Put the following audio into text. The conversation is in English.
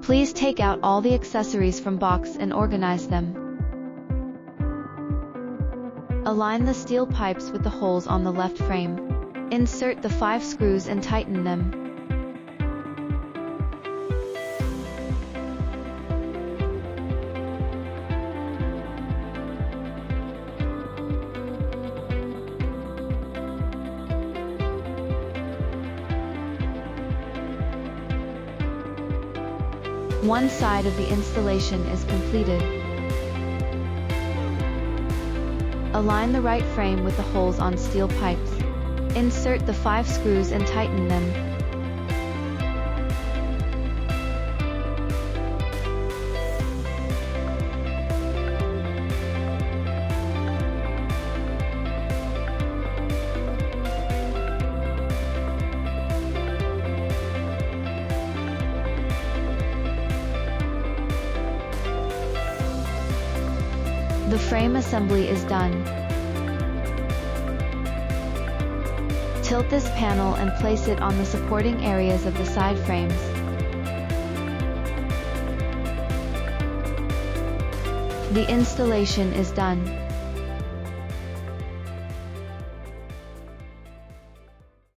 Please take out all the accessories from box and organize them. Align the steel pipes with the holes on the left frame. Insert the 5 screws and tighten them. One side of the installation is completed. Align the right frame with the holes on steel pipes. Insert the 5 screws and tighten them. The frame assembly is done. Tilt this panel and place it on the supporting areas of the side frames. The installation is done.